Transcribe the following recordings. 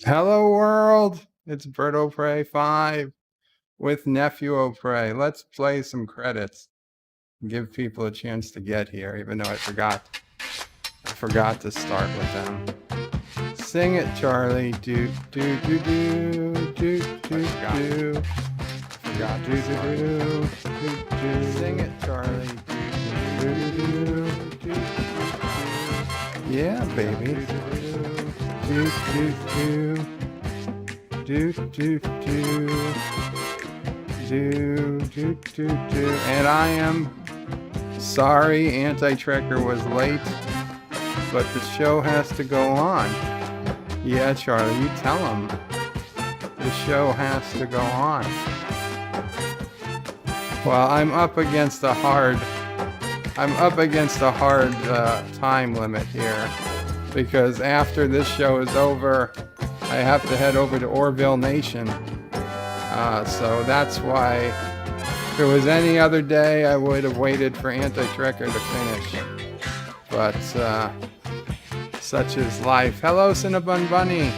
Hello world, it's Bert O'Prey 5 with Nephew O'Prey. Let's play some credits and give people a chance to get here, even though I forgot to start with them. Sing it, Charlie. Do do do do do do do. Forgot do do do do. Sing it, Charlie. Do do do do do. Yeah, baby. Do do do. Do do do do do do do. And I am sorry Anti-Trekker was late, but the show has to go on. Yeah, Charlie, you tell him. The show has to go on. Well, I'm up against a hard time limit here, because after this show is over, I have to head over to Orville Nation. So that's why, if it was any other day, I would have waited for Anti-Trekker to finish. But such is life. Hello, Cinnabon Bunny.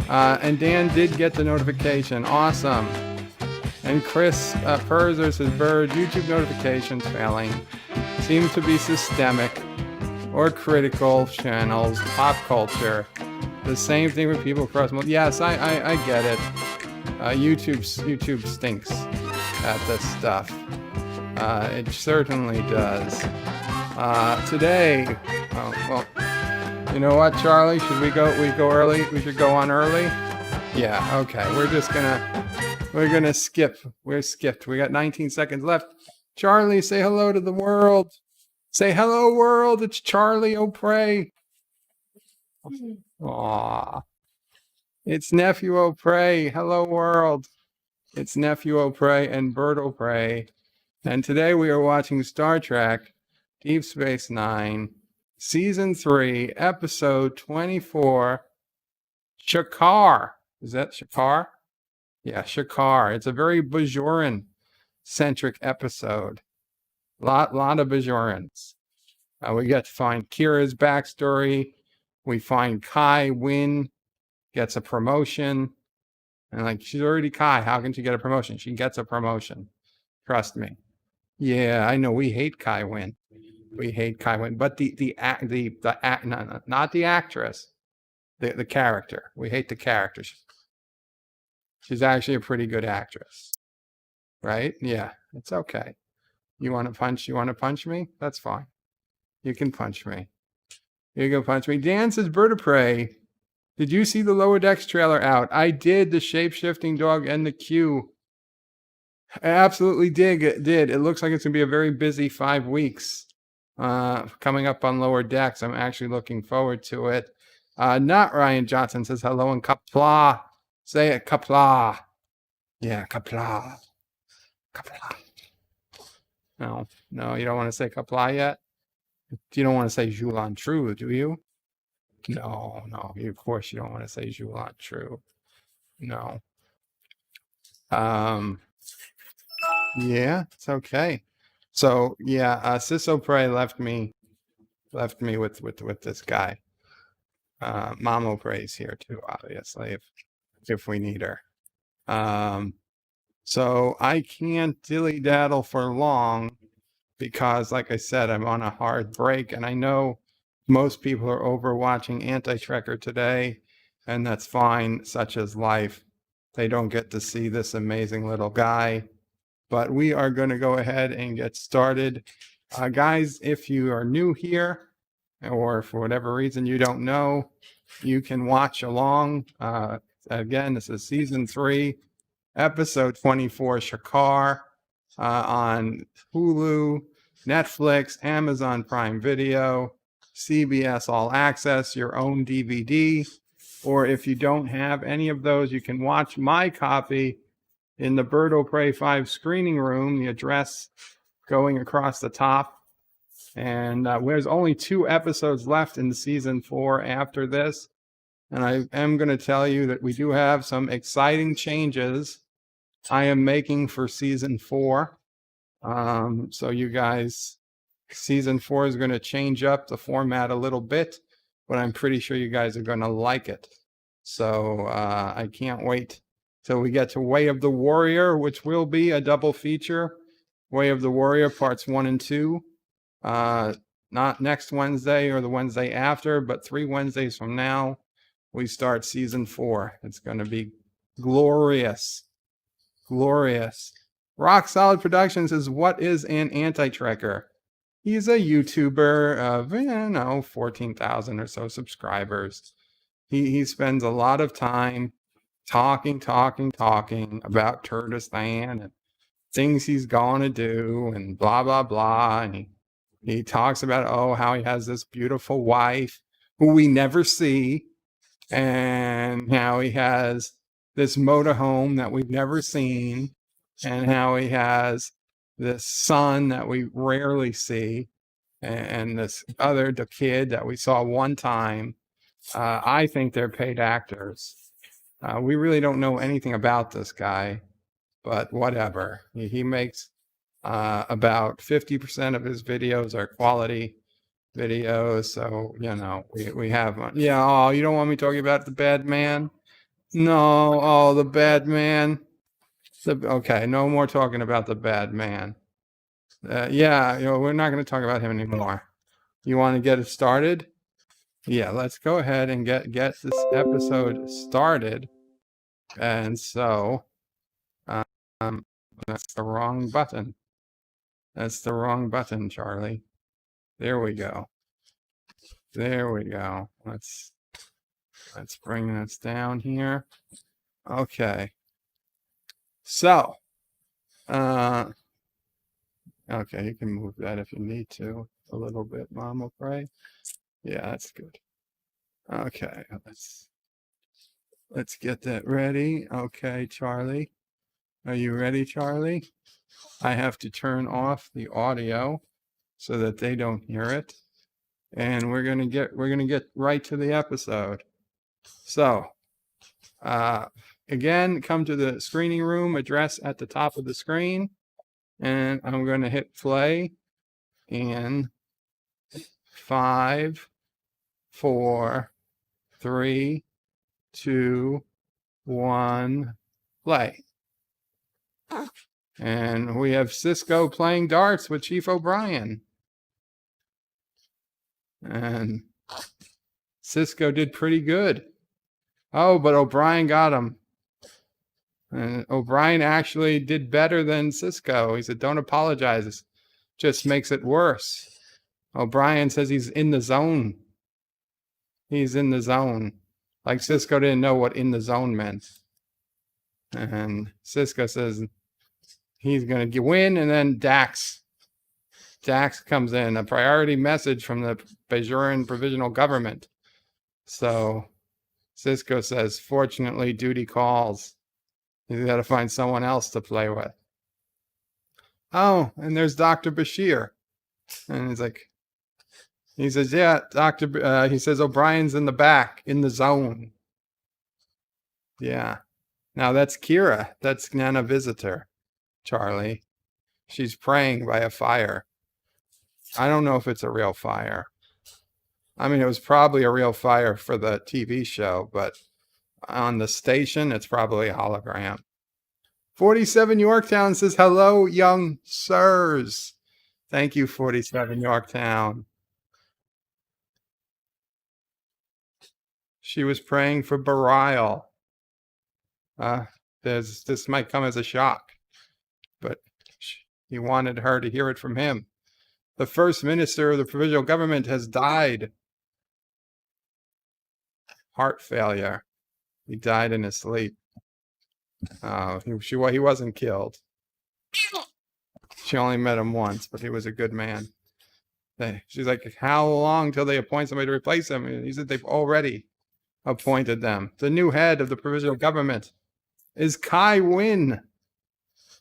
And Dan did get the notification. Awesome. And Chris Perzer says, Bird, YouTube notifications failing seem to be systemic or critical channels, pop culture. The same thing with people across. Yes, I get it. YouTube stinks at this stuff. It certainly does. Today, well, you know what, Charlie? Should we go early? We should go on early. Yeah. Okay. We're gonna skip. We're skipped. We got 19 seconds left. Charlie, say hello to the world. Say hello, world. It's Charlie O'Prey. Aww. It's Nephew O'Prey. Hello, world. It's Nephew O'Prey and Bert O'Prey. And today we are watching Star Trek Deep Space Nine, Season 3, Episode 24, Shakaar. Is that Shakaar? Yeah, Shakaar. It's a very Bajoran-centric episode. Lot of Bajorans. We get to find Kira's backstory. We find Kai Wynn gets a promotion. And like, she's already Kai. How can she get a promotion? She gets a promotion. Trust me. Yeah, I know. We hate Kai Wynn. We hate Kai Wynn. But not the actress. The character. We hate the character. She's actually a pretty good actress. Right? Yeah, it's okay. You want to punch me? That's fine. You can punch me. You can punch me. Dan says, Bird of Prey, did you see the Lower Decks trailer out? I did. The shape-shifting dog and the Q. I absolutely did. It looks like it's going to be a very busy 5 weeks coming up on Lower Decks. I'm actually looking forward to it. Not Ryan Johnson says hello and kapla. Say it, kapla. Yeah, kapla. Kapla. No, you don't want to say kapla yet? You don't want to say Julan True, do you? No, of course you don't want to say Julan True. No. Yeah, it's okay. So yeah, Sis O'Prey left me with this guy. Mom O'Prey's here too, obviously, if we need her. So I can't dilly-daddle for long because, like I said, I'm on a hard break, and I know most people are over watching Anti-Trekker today, and that's fine, such is life. They don't get to see this amazing little guy, but we are going to go ahead and get started. Guys, if you are new here, or for whatever reason you don't know, you can watch along. Again, this is Season 3, Episode 24, Shakaar, on Hulu, Netflix, Amazon Prime Video, CBS All Access, your own DVD. Or if you don't have any of those, you can watch my copy in the Bert O'Prey 5 screening room, the address going across the top. And there's only 2 episodes left in Season 4 after this. And I am going to tell you that we do have some exciting changes I am making for Season 4. So you guys, Season 4 is going to change up the format a little bit. but I'm pretty sure you guys are going to like it. So I can't wait till we get to Way of the Warrior, which will be a double feature. Way of the Warrior parts 1 and 2. Not next Wednesday or the Wednesday after, but 3 Wednesdays from now, we start season 4. It's going to be glorious. Glorious. Rock Solid Productions is what is an anti-trekker. He's a YouTuber of, 14,000 or so subscribers. He spends a lot of time talking about Kurdistan and things he's going to do and blah, blah, blah. And he talks about, how he has this beautiful wife who we never see, and how he has this motorhome that we've never seen, and how he has this son that we rarely see, and this other kid that we saw one time. I think they're paid actors. We really don't know anything about this guy, but whatever. He makes about 50% of his videos are quality videos. So, we have, you don't want me talking about the bad man? No, the bad man. Okay, no more talking about the bad man. We're not going to talk about him anymore. You want to get it started? Yeah, let's go ahead and get this episode started. And so, that's the wrong button. That's the wrong button, Charlie. There we go. There we go. Let's bring this down here. Okay. So, okay, you can move that if you need to a little bit, Mama Pray. Yeah, that's good. Okay, let's get that ready. Okay, Charlie. Are you ready, Charlie? I have to turn off the audio so that they don't hear it. And we're gonna get right to the episode. So, again, come to the screening room address at the top of the screen, and I'm going to hit play in 5, 4, 3, 2, 1, play. And we have Cisco playing darts with Chief O'Brien. And Cisco did pretty good. Oh, but O'Brien got him. And O'Brien actually did better than Cisco. He said, don't apologize. It just makes it worse. O'Brien says he's in the zone. He's in the zone. Like Cisco didn't know what in the zone meant. And Cisco says he's going to win. And then Dax comes in. A priority message from the Bajoran Provisional Government. So Cisco says, fortunately, duty calls. He's got to find someone else to play with. Oh, and there's Dr. Bashir. And he says, yeah, he says O'Brien's in the back, in the zone. Yeah. Now that's Kira. That's Nana Visitor, Charlie. She's praying by a fire. I don't know if it's a real fire. I mean, it was probably a real fire for the TV show, but on the station, it's probably a hologram. 47 Yorktown says, hello, young sirs. Thank you, 47 Yorktown. She was praying for Barial. This might come as a shock, but he wanted her to hear it from him. The first minister of the provisional government has died. Heart failure. He died in his sleep. He wasn't killed. She only met him once, but he was a good man. She's like, how long till they appoint somebody to replace him? And he said they've already appointed them. The new head of the provisional government is Kai Wynn.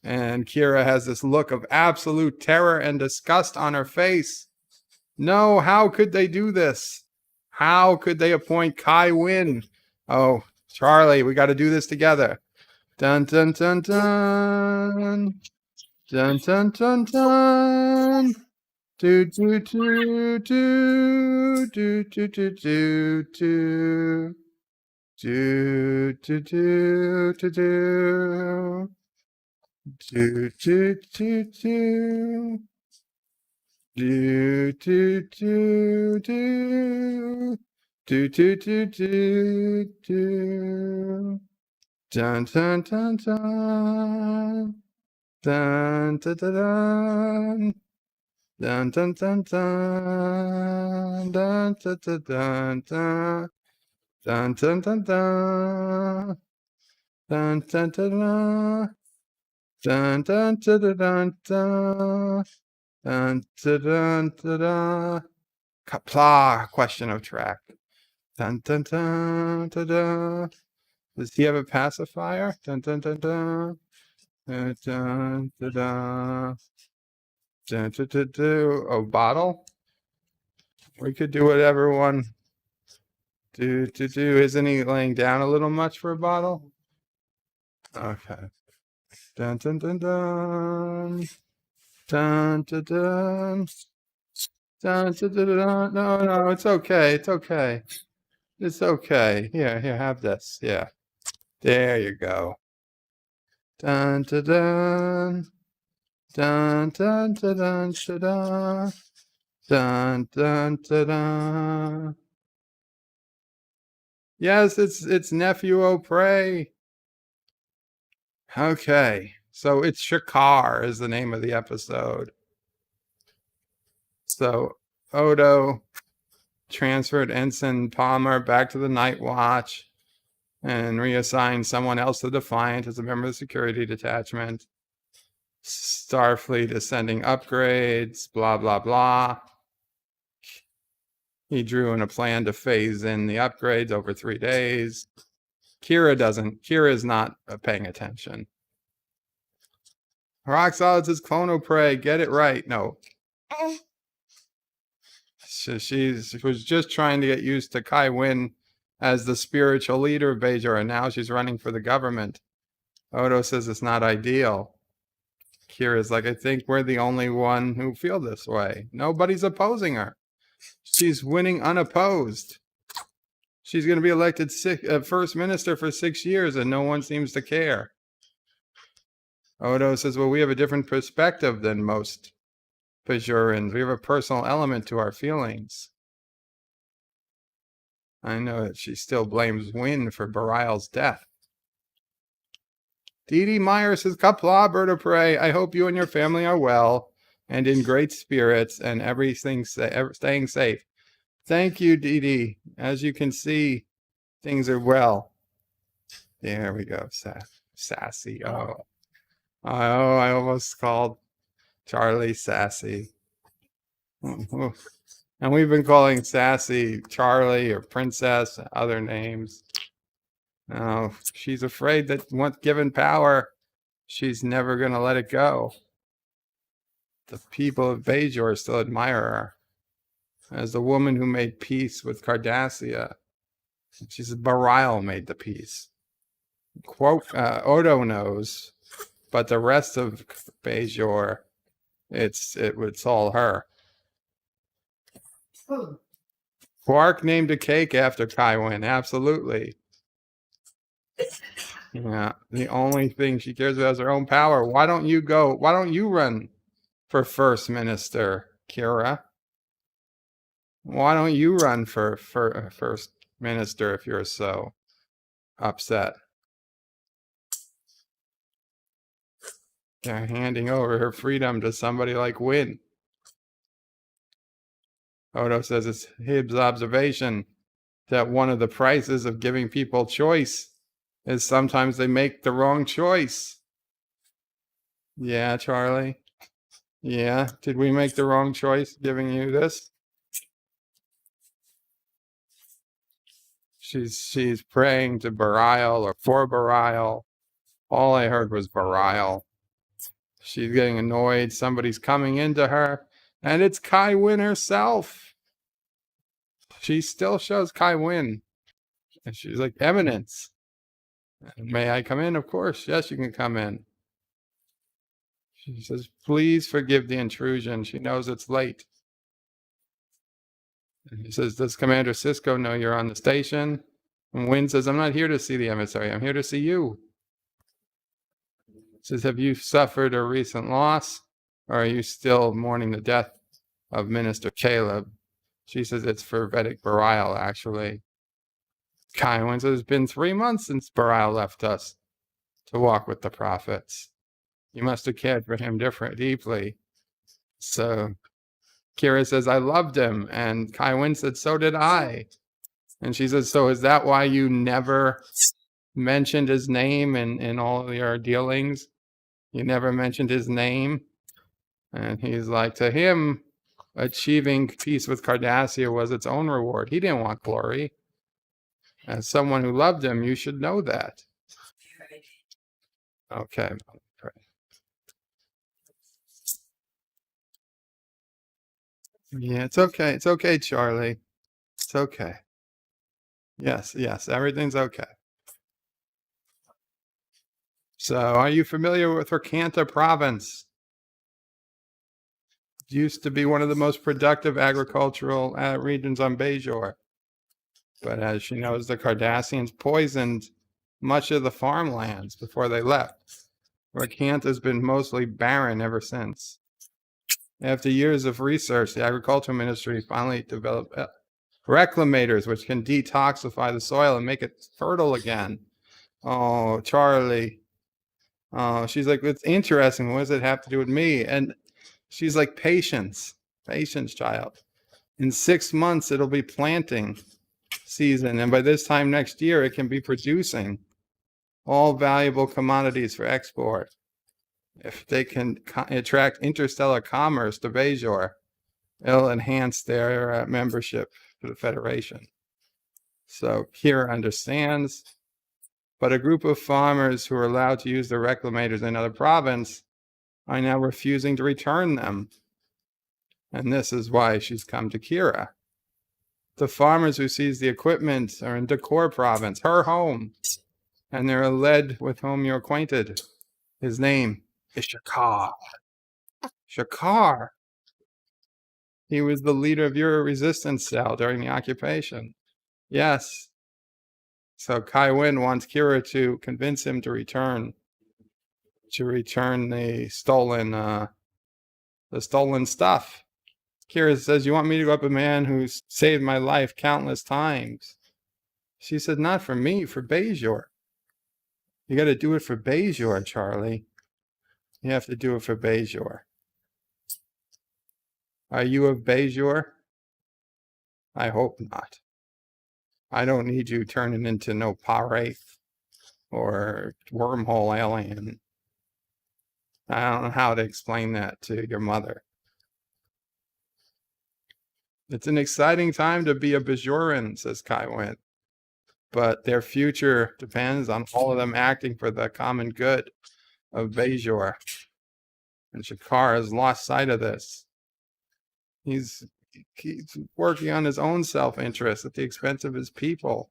And Kira has this look of absolute terror and disgust on her face. No, how could they do this? How could they appoint Kai Wynn? Oh, Charlie, we got to do this together. Dun, dun, dun, dun. Dun, dun, dun, dun. Do do do do do do do do do. Do do do do do. Do do do do. Do do do do. Do do do do do. Dun dun dun dun. Dun dun dun dun. Dun dun dun dun. Dun dun dun dun dun. Dun dun dun dun. Dun dun dun dun. Dun dun dun dun dun dun. Dun dun dun dun dun. Kapla, question of track. Dun dun dun dun dun. Does he have a pacifier? Dun dun dun dun. Dun dun dun dun. Dun dun dun dun. Oh, bottle? We could do whatever one. Do. Isn't he laying down a little much for a bottle? Okay. Dun dun dun dun. Dun dun dun. Dun dun dun dun. No, it's okay. It's okay. It's okay. Here, have this. Yeah. There you go. Dun dun dun. Dun dun dun dun dun. Dun dun dun dun. Yes, it's nephew O'Prey. Okay, so it's Shakaar is the name of the episode. So Odo transferred Ensign Palmer back to the Night Watch and reassigned someone else to Defiant as a member of the security detachment. Starfleet is sending upgrades, blah, blah, blah. He drew in a plan to phase in the upgrades over 3 days. Kira's not paying attention. Rock Solid says Clono Prey, get it right. No. She was just trying to get used to Kai Wynn as the spiritual leader of Bajor, and now she's running for the government. Odo says it's not ideal. Kira's like, I think we're the only one who feel this way. Nobody's opposing her. She's winning unopposed. She's going to be elected first minister for 6 years, and no one seems to care. Odo says, well, we have a different perspective than most Bajorans. We have a personal element to our feelings. I know that she still blames Wynn for Bareil's death. Dee Dee Meyer says, Kapla, bird of prey. I hope you and your family are well and in great spirits and everything staying safe. Thank you, Dee Dee. As you can see, things are well. There we go. Sassy. Oh, I almost called Charlie Sassy. And we've been calling Sassy Charlie or Princess, other names. Oh, she's afraid that once given power, she's never going to let it go. The people of Bajor still admire her as the woman who made peace with Cardassia. She said Bareil made the peace. Quote, Odo knows, but the rest of Bajor, it's all her. Quark named a cake after Kai Wynn, absolutely. Yeah, the only thing she cares about is her own power. Why don't you run for first minister, Kira? Why don't you run for first minister if you're so upset? They're handing over her freedom to somebody like Wynn. Odo says it's Hibbs' observation that one of the prices of giving people choice is sometimes they make the wrong choice. Yeah, Charlie? Yeah, did we make the wrong choice giving you this? She's praying to Bareil or for Bareil. All I heard was Bareil. She's getting annoyed. Somebody's coming into her, and it's Kai Wynn herself. She still shows Kai Wynn. And she's like, Eminence. May I come in? Of course. Yes, you can come in. She says, please forgive the intrusion. She knows it's late. And he says, does Commander Sisko know you're on the station? And Wynn says, I'm not here to see the emissary. I'm here to see you. He says, have you suffered a recent loss? Or are you still mourning the death of Minister Caleb? She says, it's for Vedic Bareil, actually. Kaiwin says, it's been 3 months since Bareil left us to walk with the prophets. You must have cared for him deeply. So Kira says, I loved him. And Kaiwin said, so did I. And she says, so is that why you never mentioned his name in all of your dealings? You never mentioned his name? And he's like, to him, achieving peace with Cardassia was its own reward. He didn't want glory. As someone who loved him, you should know that. Okay. Yeah, it's okay. It's okay, Charlie. It's okay. Yes, everything's okay. So, are you familiar with Rakanta province? It used to be one of the most productive agricultural regions on Bajor. But as she knows, the Cardassians poisoned much of the farmlands before they left. Rakanta has been mostly barren ever since. After years of research, the agricultural ministry finally developed reclamators, which can detoxify the soil and make it fertile again. Oh, Charlie. Oh, she's like, it's interesting. What does it have to do with me? And she's like, patience, child. In 6 months, it'll be planting season. And by this time next year, it can be producing all valuable commodities for export. If they can attract interstellar commerce to Bajor, it'll enhance their membership to the Federation. So Kira understands, but a group of farmers who are allowed to use the reclamators in another province are now refusing to return them. And this is why she's come to Kira. The farmers who seize the equipment are in Dakor province, her home, and they're a lead with whom you're acquainted. His name is Shakaar. Shakaar. He was the leader of your resistance cell during the occupation. Yes. So Kai Wynn wants Kira to convince him to return the stolen stuff. Kira says, you want me to go up a man who's saved my life countless times? She said, not for me, for Bajor. You got to do it for Bajor, Charlie. You have to do it for Bajor. Are you of Bajor? I hope not. I don't need you turning into no Parath or wormhole alien. I don't know how to explain that to your mother. It's an exciting time to be a Bajoran, says Kai Wynn. But their future depends on all of them acting for the common good of Bajor. And Shakaar has lost sight of this. He's working on his own self-interest at the expense of his people.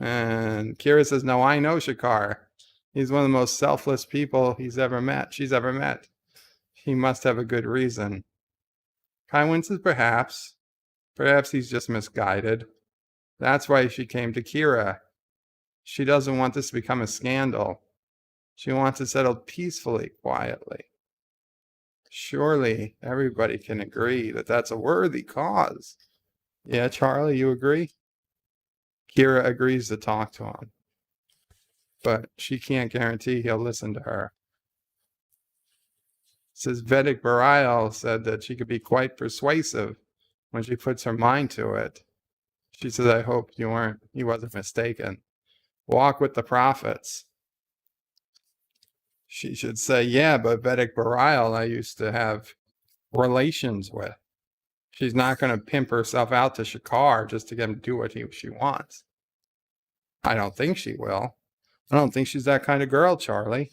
And Kira says, no, I know Shakaar. He's one of the most selfless people she's ever met. He must have a good reason. Kai Wynn says, perhaps he's just misguided. That's why she came to Kira. She doesn't want this to become a scandal. She wants it settled peacefully, quietly. Surely everybody can agree that that's a worthy cause. Yeah, Charlie, you agree? Kira agrees to talk to him, but she can't guarantee he'll listen to her. It says Vedic Bareil said that she could be quite persuasive when she puts her mind to it. She says, I hope he wasn't mistaken. Walk with the prophets. She should say, yeah, but Vedic Bareil I used to have relations with. She's not going to pimp herself out to Shakaar just to get him to do what she wants. I don't think she will. I don't think she's that kind of girl, Charlie.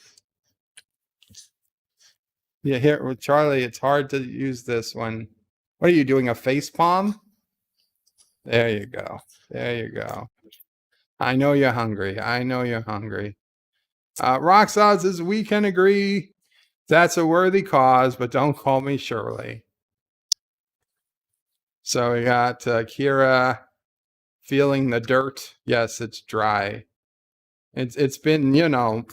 Yeah, here with Charlie, it's hard to use this when... What are you doing, a face palm? There you go. I know you're hungry. Roxod says, we can agree That's a worthy cause, but don't call me Shirley. So we got Kira feeling the dirt. Yes, it's dry. It's been,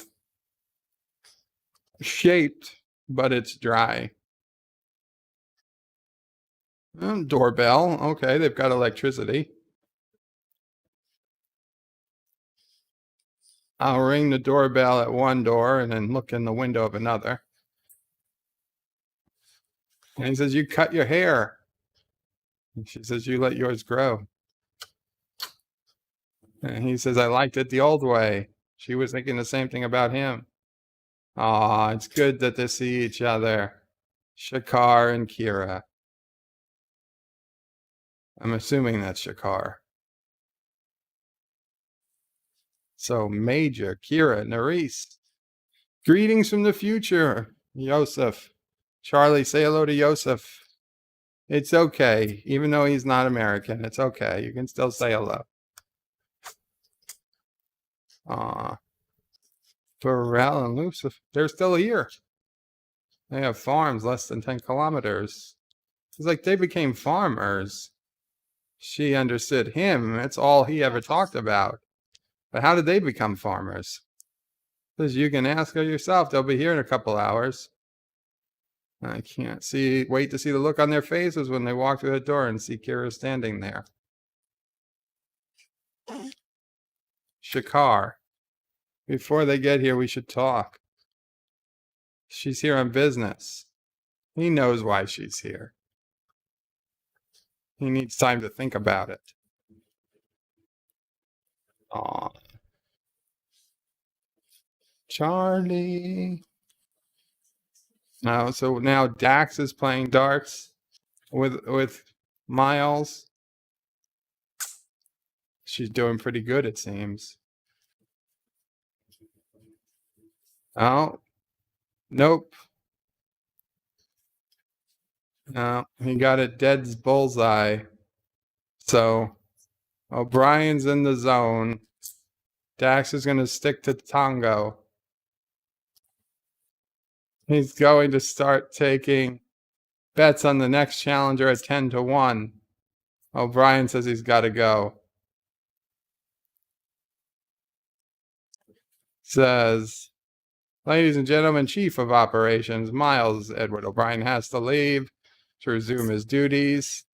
shaped, but it's dry. Doorbell. Okay, they've got electricity. I'll ring the doorbell at one door and then look in the window of another. And he says, "You cut your hair." And she says, "You let yours grow." And he says, "I liked it the old way." She was thinking the same thing about him. Aw, it's good that they see each other. Shakaar and Kira. I'm assuming that's Shakaar. So Major, Kira, Nerys. Greetings from the future, Yosef. Charlie, say hello to Yosef. It's okay, even though he's not American. It's okay. You can still say hello. Pharrell and Lucifer, they're still here. They have farms less than 10 kilometers. It's like they became farmers. She understood him. That's all he ever talked about. But how did they become farmers? Because you can ask her yourself. They'll be here in a couple hours. I can't wait to see the look on their faces when they walk through the door and see Kira standing there. Shakaar. Before they get here, we should talk. She's here on business. He knows why she's here. He needs time to think about it. Aw. Charlie. So now Dax is playing darts with Miles. She's doing pretty good, it seems. Oh, nope. No, he got it dead's bullseye. So O'Brien's in the zone. Dax is going to stick to Tango. He's going to start taking bets on the next challenger at 10-1. O'Brien says he's got to go. Says, "Ladies and gentlemen, Chief of Operations, Miles Edward O'Brien has to leave to resume his duties."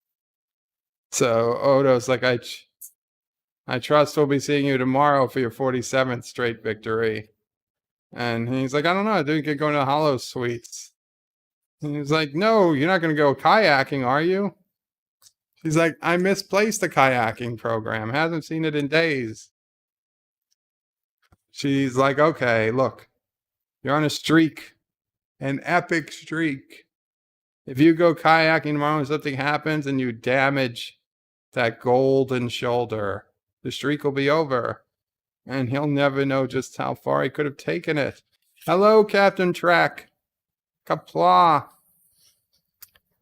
So Odo's like, I trust we'll be seeing you tomorrow for your 47th straight victory. And he's like, "I don't know, I think you're going to Hollow Suites." And he's like, "No, you're not going to go kayaking, are you?" She's like, "I misplaced the kayaking program. Hasn't seen it in days." She's like, "Okay, look, you're on a streak, an epic streak. If you go kayaking tomorrow and something happens and you damage that golden shoulder, the streak will be over. And he'll never know just how far he could have taken it." Hello, Captain Track. Kapla.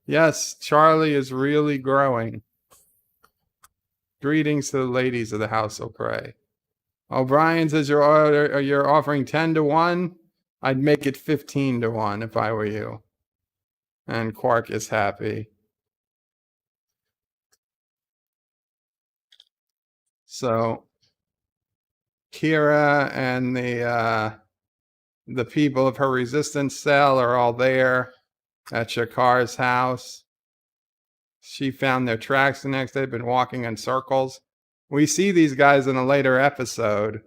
Yes, Charlie is really growing. Greetings to the ladies of the House O'Prey. O'Brien says you're offering 10-1. I'd make it 15-1 if I were you. And Quark is happy. So Kira and the people of her resistance cell are all there at Shakaar's house. She found their tracks the next day. They've been walking in circles. We see these guys in a later episode.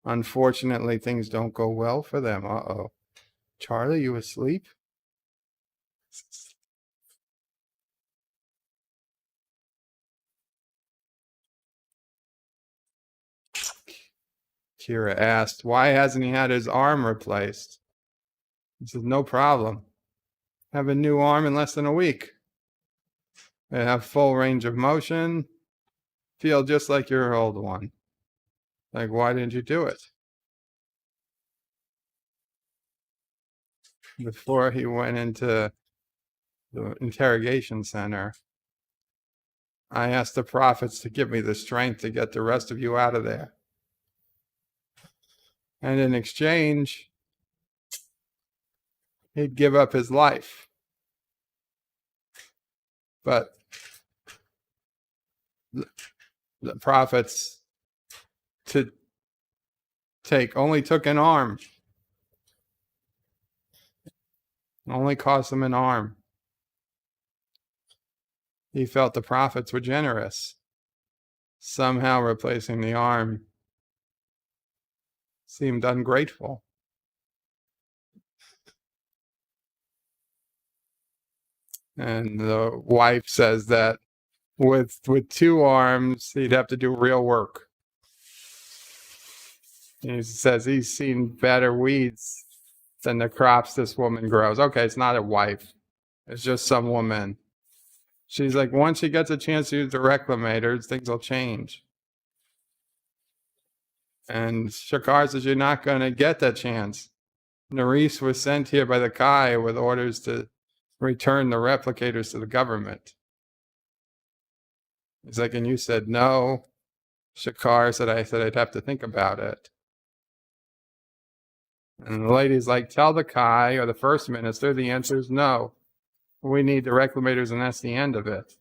Unfortunately, things don't go well for them. Uh-oh. Charlie, you asleep? Kira asked, why hasn't he had his arm replaced? He said, no problem. Have a new arm in less than a week. They have full range of motion. Feel just like your old one. Like, why didn't you do it? Before he went into the interrogation center, I asked the prophets to give me the strength to get the rest of you out of there. And in exchange, he'd give up his life. But the prophets only took an arm. Only cost him an arm. He felt the prophets were generous. Somehow replacing the arm seemed ungrateful. And the wife says that with 2 arms, he'd have to do real work. He says he's seen better weeds than the crops this woman grows. Okay, it's not a wife. It's just some woman. She's like, once she gets a chance to use the reclamators, things will change. And Shakaar says, you're not going to get that chance. Nerys was sent here by the Kai with orders to return the replicators to the government. He's like, and you said no. Shakaar said, I said I'd have to think about it. And the lady's like, tell the Kai or the first minister, the answer is no. We need the reclamators, and that's the end of it.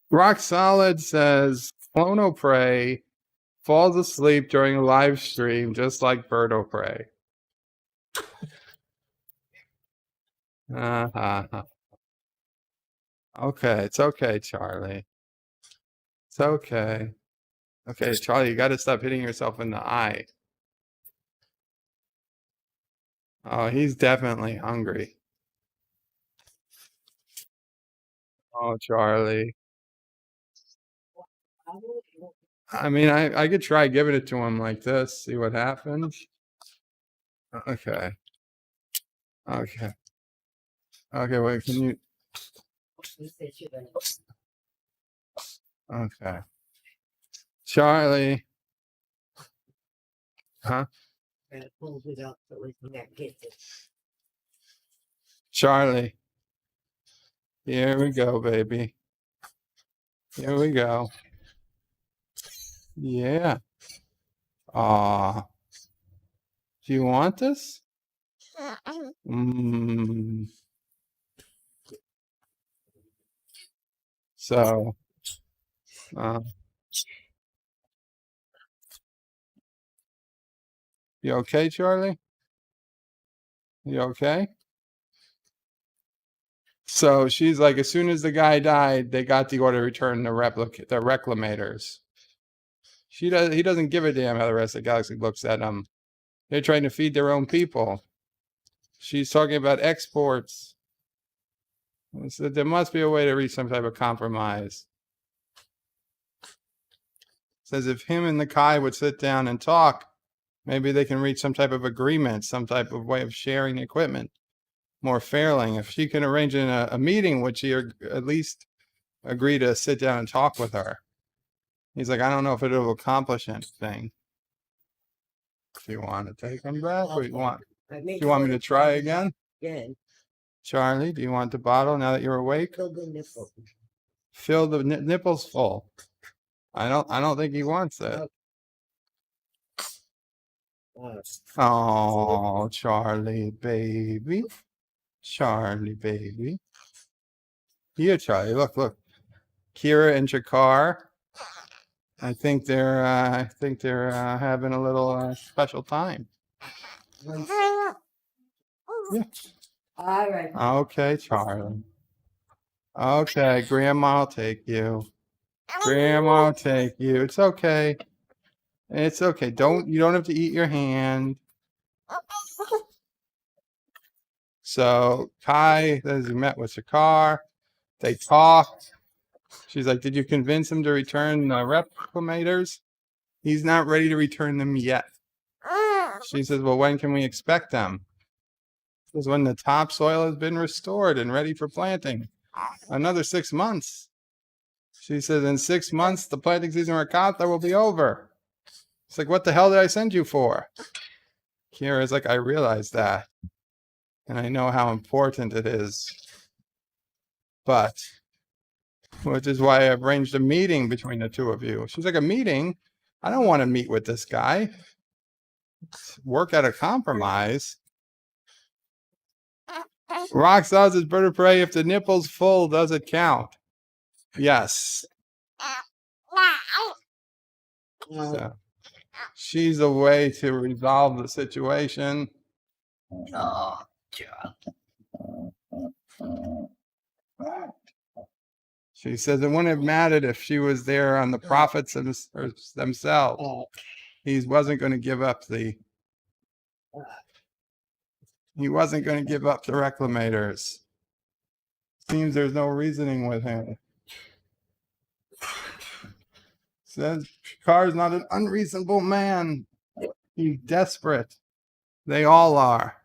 Rock Solid says, Clono Prey falls asleep during a live stream just like Birdo Prey. Okay, it's okay, Charlie. It's okay. Okay, Charlie, you got to stop hitting yourself in the eye. Oh, he's definitely hungry. Oh, Charlie. I mean, I could try giving it to him like this, see what happens. Okay. Okay. Okay, wait, can you? Okay. Charlie. Huh? Charlie. Here we go, baby. Here we go. Yeah. Aw. Do you want this? So, you okay, Charlie? You okay? So she's like, as soon as the guy died, they got the order to return the reclamators. He doesn't give a damn how the rest of the galaxy looks at them. They're trying to feed their own people. She's talking about exports. So there must be a way to reach some type of compromise. Says if him and the Kai would sit down and talk, maybe they can reach some type of agreement, some type of way of sharing equipment more fairly. If she can arrange a meeting, would she at least agree to sit down and talk with her? He's like, I don't know if it'll accomplish anything. Do you want to take him back, or do you want me to try again? Charlie, do you want the bottle now that you're awake? Fill the nipples full. I don't think he wants it. Oh, Charlie, baby. Charlie, baby. Here, Charlie. Look. Kira and Shakaar. I think they're having a little special time. Yeah. All right. Okay, Charlie. Okay, Grandma will take you. Grandma will take you. It's okay. It's okay. You don't have to eat your hand. So Kai says he met with Shakaar. They talked. She's like, did you convince him to return the reclamators? He's not ready to return them yet. She says, well, when can we expect them? Because when the topsoil has been restored and ready for planting. Another 6 months. She says, in 6 months, the planting season for Kata will be over. It's like, what the hell did I send you for? Kira's like, I realize that. And I know how important it is. But, which is why I've arranged a meeting between the two of you. She's like, a meeting? I don't want to meet with this guy. Work out a compromise. Rock says it's bird of prey. If the nipple's full, does it count? Yes. So she's a way to resolve the situation. She says it wouldn't have mattered if she was there on the prophets themselves. He wasn't going to give up the reclamators. Seems there's no reasoning with him. Says Shakaar is not an unreasonable man. He's desperate. They all are.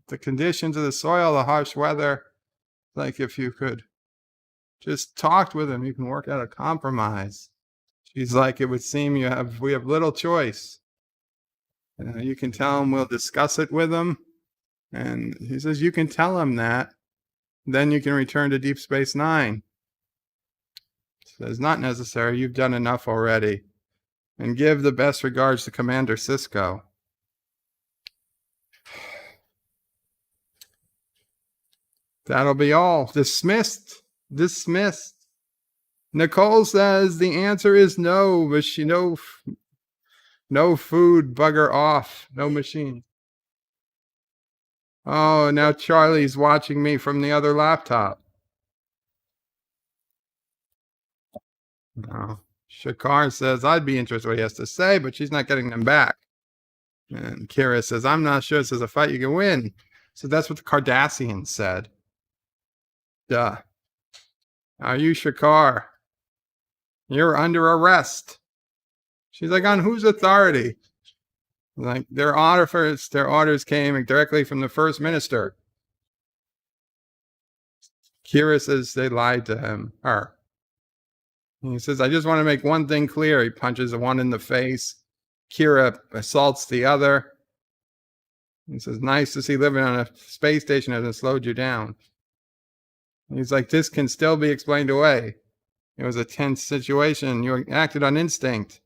The conditions of the soil, the harsh weather, like if you could just talk with him, you can work out a compromise. She's like, it would seem we have little choice. You can tell him we'll discuss it with him. And he says, you can tell him that. Then you can return to Deep Space Nine. He says, not necessary. You've done enough already. And give the best regards to Commander Sisko. That'll be all. Dismissed. Nicole says the answer is no, but she no food, bugger off, no machine. Oh, now Charlie's watching me from the other laptop. Oh. Shakaar says, I'd be interested in what he has to say, but she's not getting them back. And Kira says, I'm not sure this is a fight you can win. So that's what the Cardassians said. Duh. Are you Shakaar? You're under arrest. She's like, on whose authority? Like, their orders came directly from the First Minister. Kira says they lied to her. And he says, I just want to make one thing clear. He punches one in the face. Kira assaults the other. He says, nice to see living on a space station hasn't slowed you down. And he's like, this can still be explained away. It was a tense situation. You acted on instinct.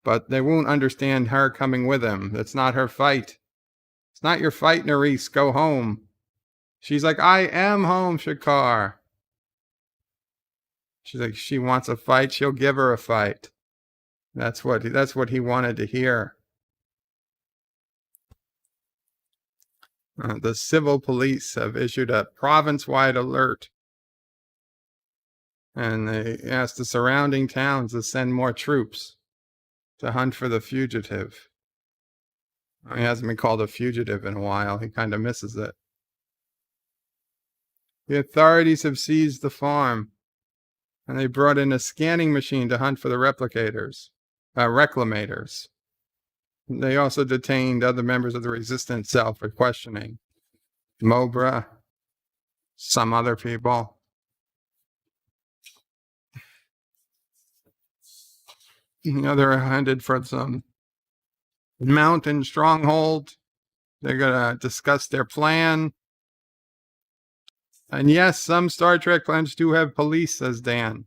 But they won't understand her coming with him. That's not her fight. It's not your fight, Nerys. Go home. She's like, I am home, Shakaar. She's like, she wants a fight. She'll give her a fight. That's what he wanted to hear. The civil police have issued a province-wide alert. And they asked the surrounding towns to send more troops to hunt for the fugitive. He hasn't been called a fugitive in a while. He kind of misses it. The authorities have seized the farm, and they brought in a scanning machine to hunt for the reclamators. They also detained other members of the resistance cell for questioning. Mobra, some other people. They're headed for some mountain stronghold. They're going to discuss their plan. And yes, some Star Trek planets do have police, says Dan.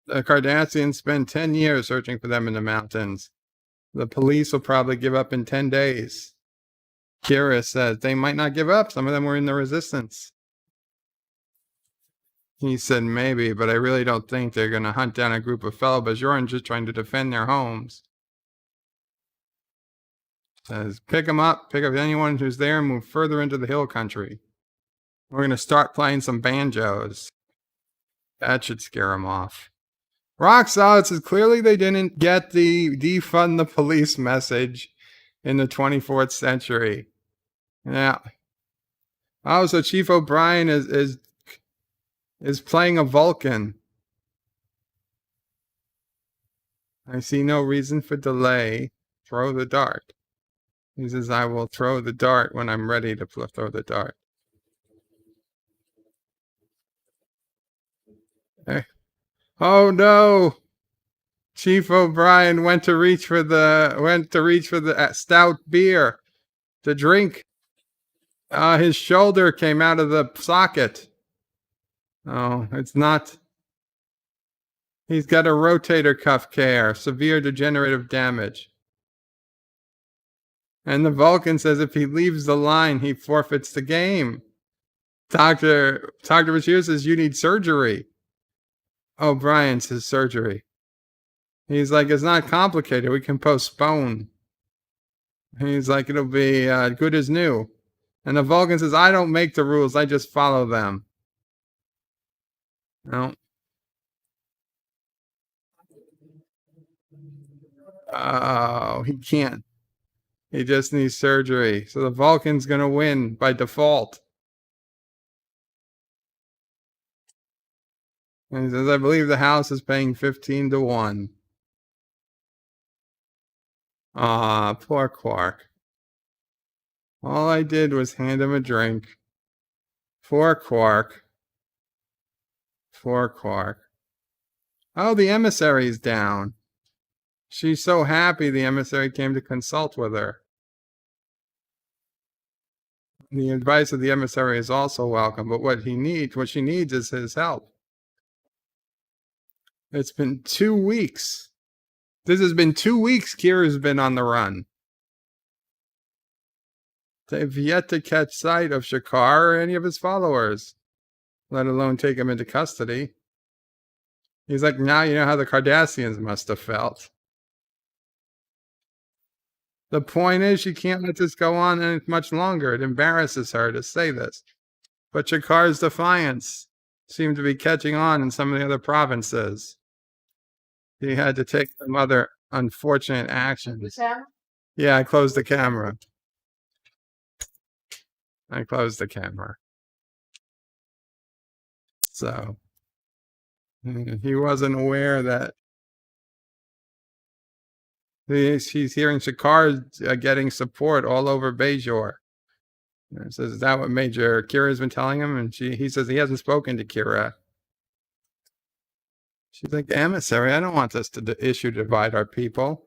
The Cardassians spend 10 years searching for them in the mountains. The police will probably give up in 10 days. Kira says they might not give up. Some of them were in the resistance. He said maybe, but I really don't think they're going to hunt down a group of fellow Bajorans just trying to defend their homes. Says pick up anyone who's there and move further into the hill country. We're going to start playing some banjos. That should scare them off. Rock Solid says clearly they didn't get the defund the police message in the 24th century. Yeah. Oh, so Chief O'Brien is playing a Vulcan. I see no reason for delay. Throw the dart. He says, I will throw the dart when I'm ready to throw the dart. Hey. Oh no! Chief O'Brien went to reach for the stout beer to drink. His shoulder came out of the socket. Oh, it's not. He's got a rotator cuff tear, severe degenerative damage. And the Vulcan says if he leaves the line, he forfeits the game. Dr. Bashir says you need surgery. O'Brien says surgery. He's like, it's not complicated. We can postpone. He's like, it'll be good as new. And the Vulcan says, I don't make the rules. I just follow them. No. Oh, he can't. He just needs surgery. So the Vulcan's going to win by default. And he says, I believe the house is paying 15-1. Ah, poor Quark. All I did was hand him a drink. Poor Quark. Poor Quark. Oh, the emissary's down. She's so happy the emissary came to consult with her. The advice of the emissary is also welcome, but what she needs is his help. It's been 2 weeks. This has been 2 weeks Kira's been on the run. They've yet to catch sight of Shakaar or any of his followers, let alone take him into custody. He's like, now you know how the Cardassians must have felt. The point is, she can't let this go on any much longer. It embarrasses her to say this. But Shakaar's defiance seemed to be catching on in some of the other provinces. He had to take some other unfortunate actions. Yeah, I closed the camera. So he wasn't aware that he's hearing Shakaar getting support all over Bajor. And says, is that what Major Kira's been telling him? And he says he hasn't spoken to Kira. She's like, emissary, I don't want this issue to divide our people.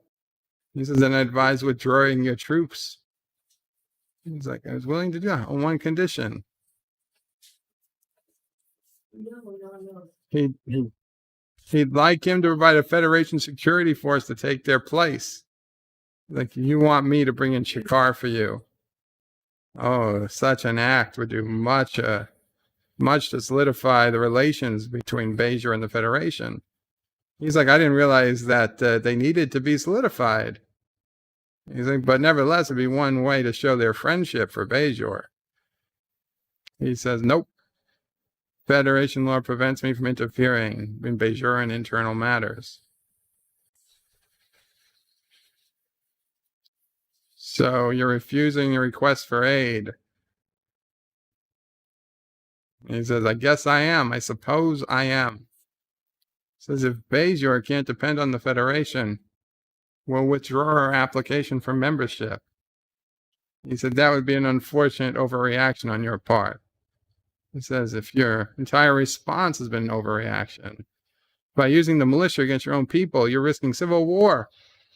He says, then I advise withdrawing your troops. He's like, I was willing to do that on one condition. He'd like him to provide a Federation security force to take their place. Like, you want me to bring in Shakaar for you. Oh, such an act would do much to solidify the relations between Bajor and the Federation. He's like, I didn't realize that they needed to be solidified. He's like, but nevertheless, it'd be one way to show their friendship for Bajor. He says, nope. Federation law prevents me from interfering in Bajoran internal matters. So you're refusing a request for aid. He says, I guess I am. I suppose I am. Says, if Bajor can't depend on the Federation, we'll withdraw our application for membership. He said, that would be an unfortunate overreaction on your part. He says, if your entire response has been an overreaction, by using the militia against your own people, you're risking civil war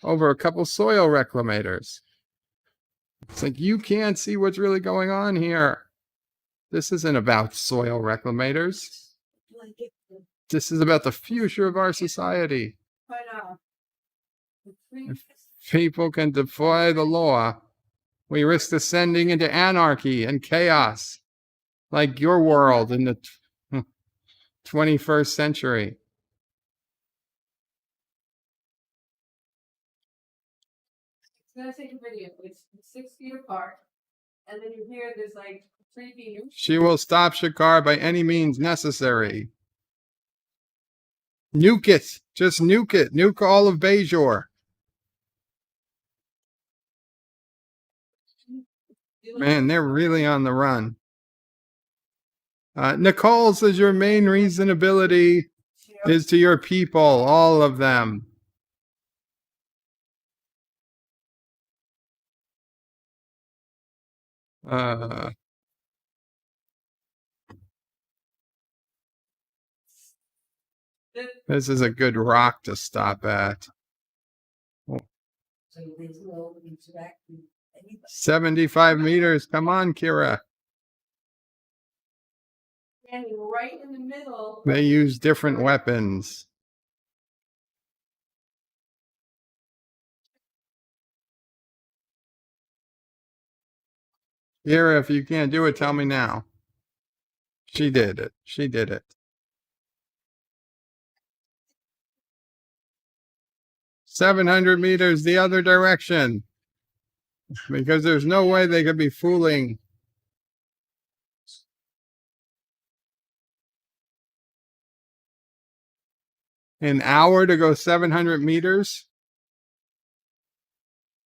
over a couple soil reclamators. It's like, you can't see what's really going on here. This isn't about soil reclamators. This is about the future of our society. If people can defy the law, we risk descending into anarchy and chaos, like your world in the 21st century. It's gonna take a video. It's 6 feet apart, and then you hear this like 3 feet. She will stop Shakaar by any means necessary. Nuke it. Just nuke it. Nuke all of Bajor. Man, they're really on the run. Nicole says your main reasonability is to your people, all of them. This is a good rock to stop at. 75 meters. Come on, Kira. Standing right in the middle. They use different weapons. Kira, if you can't do it, tell me now. She did it. She did it. 700 meters the other direction. Because there's no way they could be fooling. An hour to go 700 meters?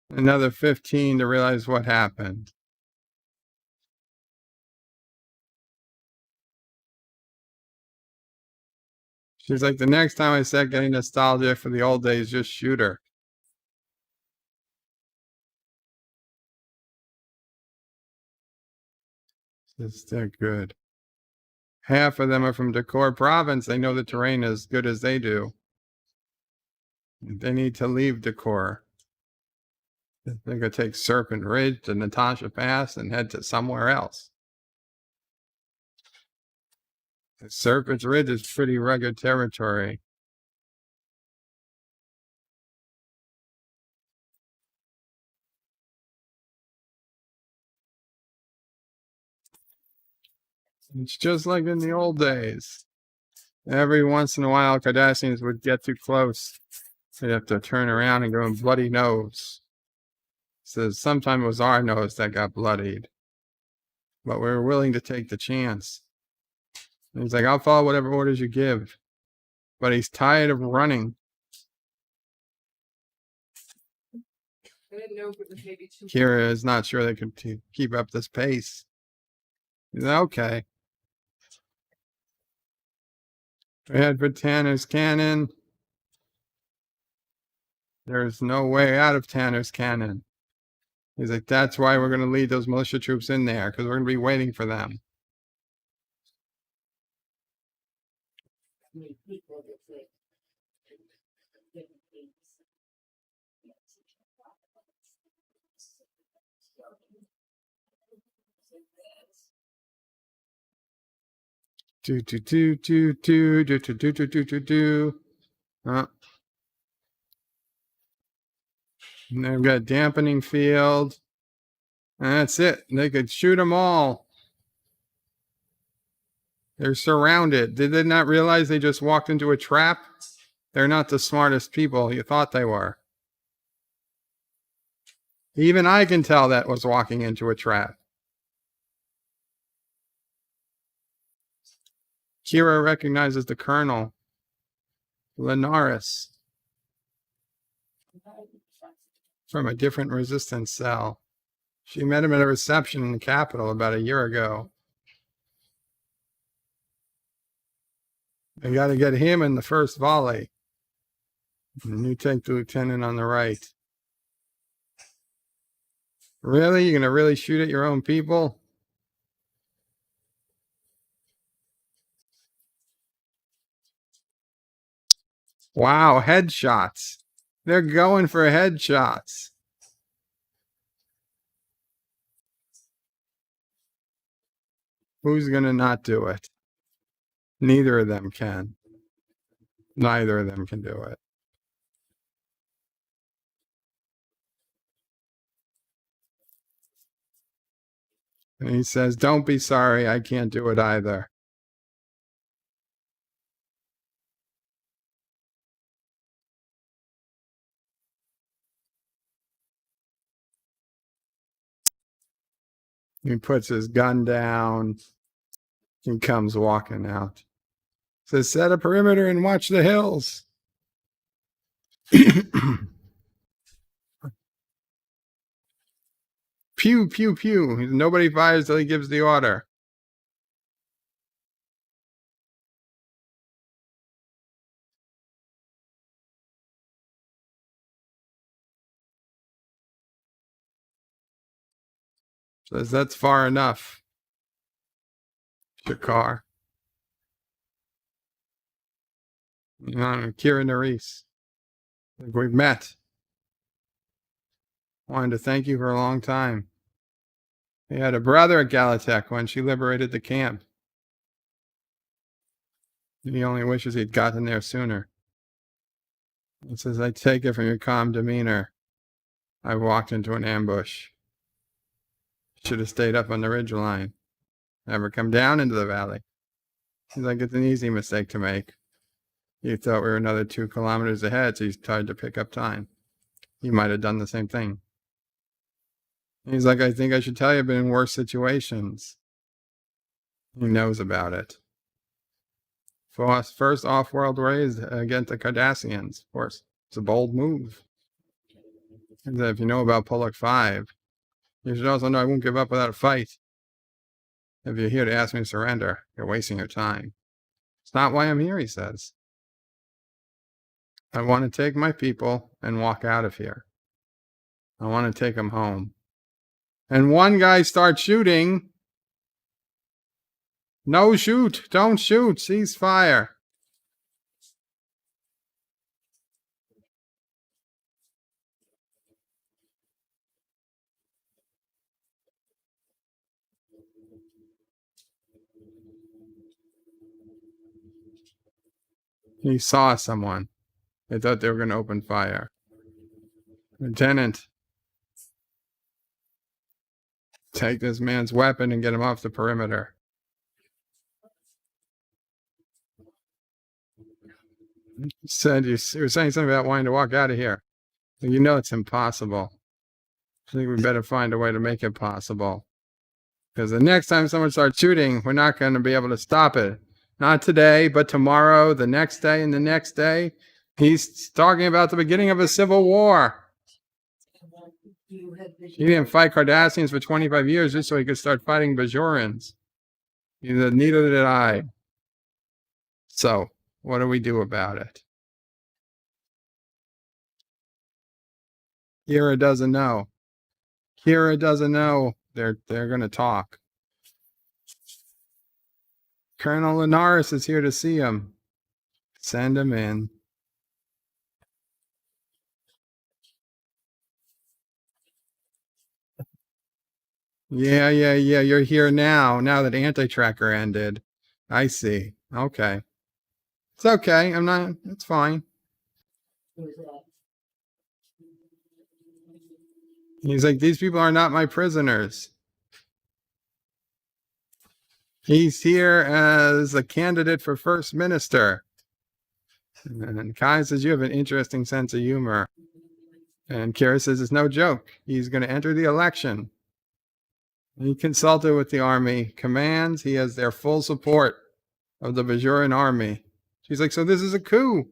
Another 15 to realize what happened. She's like, the next time I start getting nostalgia for the old days, just shoot her. They're good. Half of them are from Decor province. They know the terrain as good as they do. They need to leave Decor. They're going to take Serpent Ridge to Natasha Pass and head to somewhere else. Serpent Ridge is pretty rugged territory. It's just like in the old days. Every once in a while, Cardassians would get too close. They'd have to turn around and go bloody nose. Says sometimes it was our nose that got bloodied. But we were willing to take the chance. And he's like, I'll follow whatever orders you give. But he's tired of running. I didn't know if it was maybe too. Kira is not sure they could keep up this pace. He's like, okay. We head for Tanner's Cannon. There's no way out of Tanner's Cannon. He's like, that's why we're going to lead those militia troops in there, because we're going to be waiting for them. Do. And they've got dampening field. And that's it. They could shoot them all. They're surrounded. Did they not realize they just walked into a trap? They're not the smartest people you thought they were. Even I can tell that was walking into a trap. Kira recognizes the colonel, Linares, from a different resistance cell. She met him at a reception in the capital about a year ago. They got to get him in the first volley. And you take the lieutenant on the right. Really? You're going to really shoot at your own people? Wow, headshots. They're going for headshots. Who's going to not do it? Neither of them can. Neither of them can do it. And he says, don't be sorry, I can't do it either. He puts his gun down. He comes walking out. Says, set a perimeter and watch the hills. Pew, pew, pew. Nobody fires till he gives the order. Says, that's far enough. Shakaar. Kira Nerys. We've met. Wanted to thank you for a long time. He had a brother at Galatech when she liberated the camp. He only wishes he'd gotten there sooner. He says, I take it from your calm demeanor. I walked into an ambush. Should have stayed up on the ridge line. Never come down into the valley. He's like, it's an easy mistake to make. You thought we were another 2 kilometers ahead, so you tried to pick up time. You might have done the same thing. He's like, I think I should tell you, I've been in worse situations. He knows about it. First off-world raid against the Cardassians, of course. It's a bold move. And if you know about Pollock 5, you should also know I won't give up without a fight. If you're here to ask me to surrender, you're wasting your time. It's not why I'm here, he says. I want to take my people and walk out of here. I want to take them home. And one guy starts shooting. No shoot. Don't shoot. Cease fire. He saw someone. They thought they were going to open fire. Lieutenant, take this man's weapon and get him off the perimeter. Said you were saying something about wanting to walk out of here. You know it's impossible. I think we better find a way to make it possible. Because the next time someone starts shooting, we're not going to be able to stop it. Not today, but tomorrow, the next day, and the next day. He's talking about the beginning of a civil war. He didn't fight Cardassians for 25 years just so he could start fighting Bajorans. Neither did I. So, what do we do about it? Kira doesn't know. Kira doesn't know. They're going to talk. Colonel Linares is here to see him. Send him in. Yeah. You're here now that anti-tracker ended. I see. Okay. It's okay. It's fine. He's like, these people are not my prisoners. He's here as a candidate for first minister. And Kai says, you have an interesting sense of humor. And Kira says, it's no joke. He's going to enter the election. He consulted with the army commands. He has their full support of the Bajoran army. She's like, so this is a coup.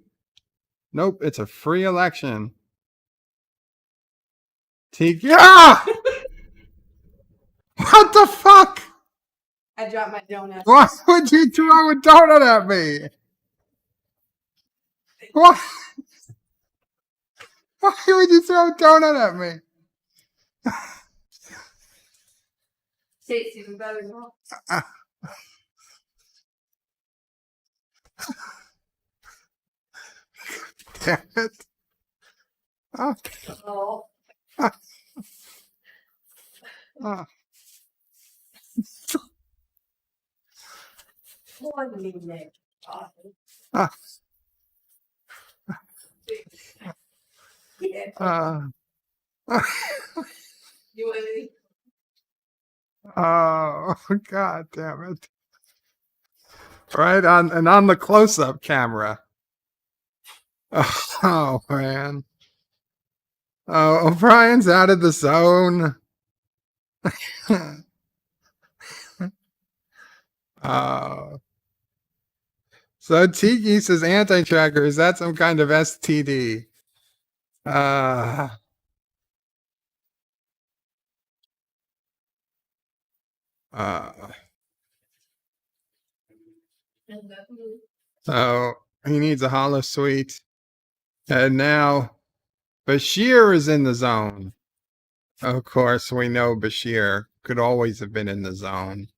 Nope, it's a free election. Yeah! What the fuck? I dropped my donut. Why would you throw a donut at me? What? Why would you throw a donut at me? Tastes even better now. Damn it. Oh. Oh. Oh. One minute. Ah. Yeah. You want to? Oh, God damn it. Right on the close-up camera. Oh, man. Oh, O'Brien's out of the zone. Oh. So Tiki says anti-tracker. Is that some kind of STD? So he needs a holosuite. And now Bashir is in the zone. Of course, we know Bashir could always have been in the zone.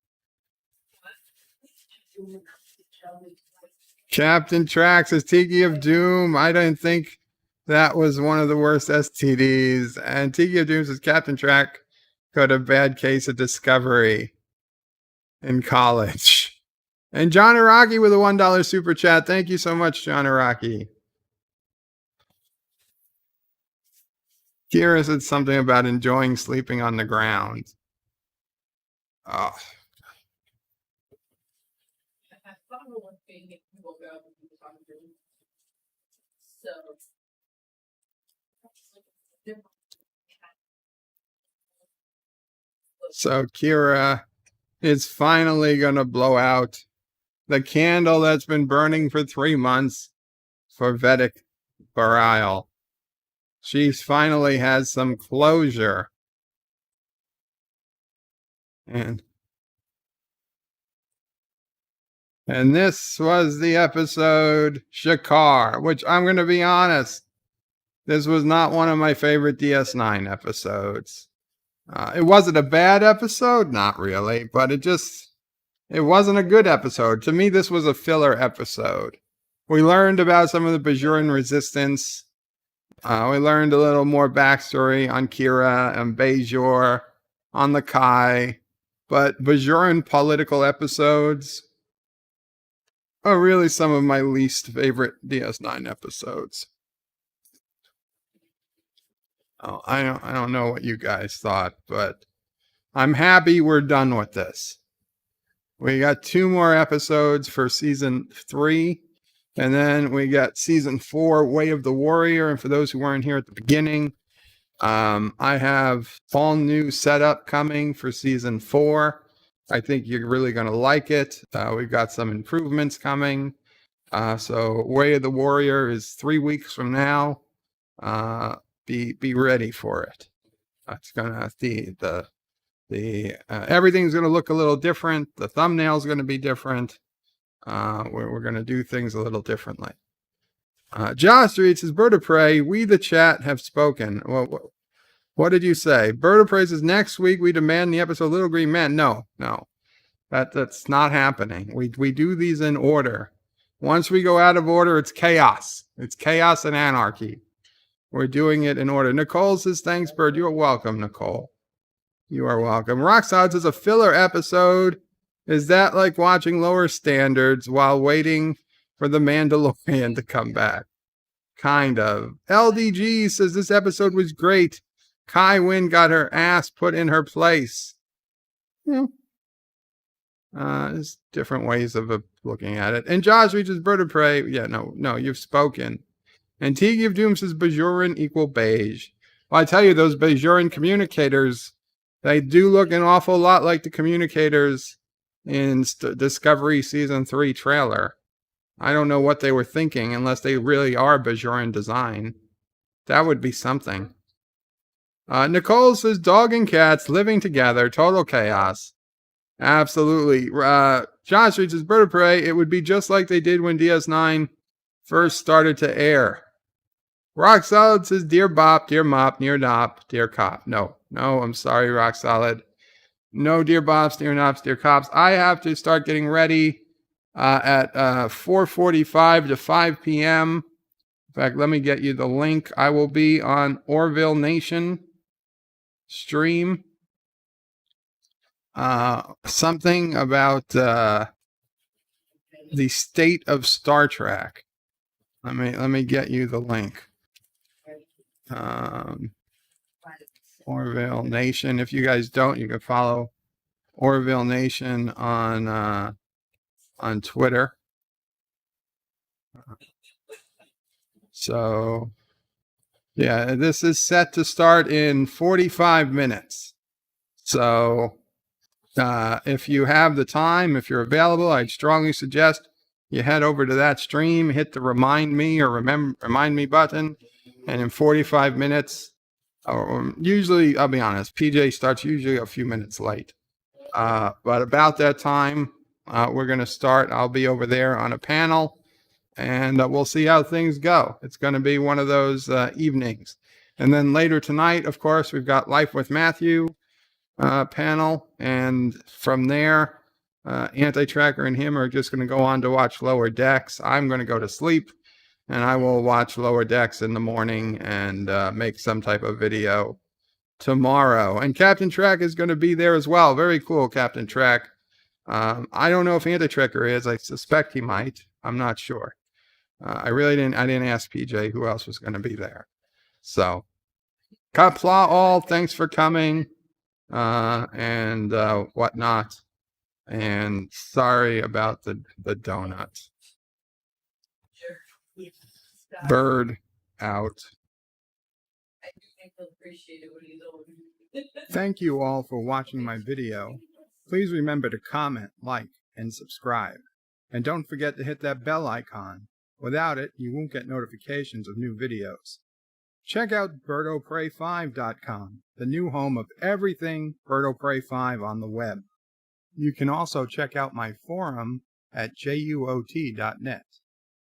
Captain Trax is Tiki of Doom. I don't think that was one of the worst STDs. And Tiki of Doom says Captain Track got a bad case of discovery in college. And John Araki with a $1 super chat. Thank you so much, John Araki. Kira said something about enjoying sleeping on the ground. Oh, so Kira is finally going to blow out the candle that's been burning for 3 months for Vedic burial. She finally has some closure. And this was the episode Shakaar, which I'm going to be honest, this was not one of my favorite DS9 episodes. It wasn't a bad episode, not really, but it wasn't a good episode. To me, this was a filler episode. We learned about some of the Bajoran resistance. We learned a little more backstory on Kira and Bajor, on the Kai. But Bajoran political episodes are really some of my least favorite DS9 episodes. Oh, I don't know what you guys thought, but I'm happy we're done with this. We got 2 more episodes for season 3, and then we got season 4, Way of the Warrior. And for those who weren't here at the beginning, I have all new setup coming for season 4. I think you're really going to like it. We've got some improvements coming. So Way of the Warrior is 3 weeks from now. Be ready for it. It's gonna the everything's gonna look a little different. The thumbnail's gonna be different. We're gonna do things a little differently. Josh reads his Bird of Prey. We the chat have spoken. Well, what did you say? Bird of Prey says next week we demand the episode Little Green Man. No. That's not happening. We do these in order. Once we go out of order, it's chaos. It's chaos and anarchy. We're doing it in order. Nicole says, thanks, Bird. You're welcome, Nicole. You are welcome. Roxanne says, a filler episode. Is that like watching Lower Standards while waiting for the Mandalorian to come back? Kind of. LDG says, this episode was great. Kai Wynn got her ass put in her place. There's different ways of looking at it. And Josh reaches Bird of Prey. Yeah, no, you've spoken. And Tiki of Doom says Bajoran equal beige. Well, I tell you, those Bajoran communicators, they do look an awful lot like the communicators in Discovery Season 3 trailer. I don't know what they were thinking unless they really are Bajoran design. That would be something. Nicole says dog and cats living together, total chaos. Absolutely. Josh reads his Bird of Prey. It would be just like they did when DS9 first started to air. Rock Solid says, dear Bop, dear Mop, dear Nop, dear Cop. No, I'm sorry, Rock Solid. No, dear Bops, dear Nops, dear Cops. I have to start getting ready at 4:45 to 5 p.m. In fact, let me get you the link. I will be on Orville Nation stream. Something about the state of Star Trek. Let me get you the link. Orville Nation. If you guys don't, you can follow Orville Nation on Twitter. So yeah, this is set to start in 45 minutes. So if you have the time, if you're available, I'd strongly suggest you head over to that stream, hit the remind me or remind me button, and in 45 minutes, or usually, I'll be honest, PJ starts usually a few minutes late. But about that time, we're going to start. I'll be over there on a panel, and we'll see how things go. It's going to be one of those evenings. And then later tonight, of course, we've got Life with Matthew panel. And from there, Anti-Tracker and him are just going to go on to watch Lower Decks. I'm going to go to sleep, and I will watch Lower Decks in the morning and make some type of video tomorrow. And Captain Track is going to be there as well. Very cool, Captain Track. I don't know if Anti-Tracker is. I suspect he might. I'm not sure. I didn't ask PJ who else was going to be there. So, Kapla all, thanks for coming. and whatnot. And sorry about the donut. Bird out. I do think they'll appreciate it when he's older. Thank you all for watching my video. Please remember to comment, like, and subscribe. And don't forget to hit that bell icon. Without it, you won't get notifications of new videos. Check out birdoprey5.com, the new home of everything Bird O' Prey 5 on the web. You can also check out my forum at juot.net.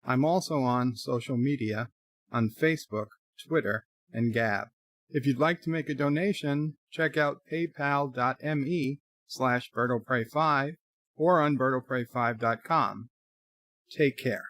I'm also on social media, on Facebook, Twitter, and Gab. If you'd like to make a donation, check out paypal.me/birdoprey5 or on birdoprey5.com. Take care.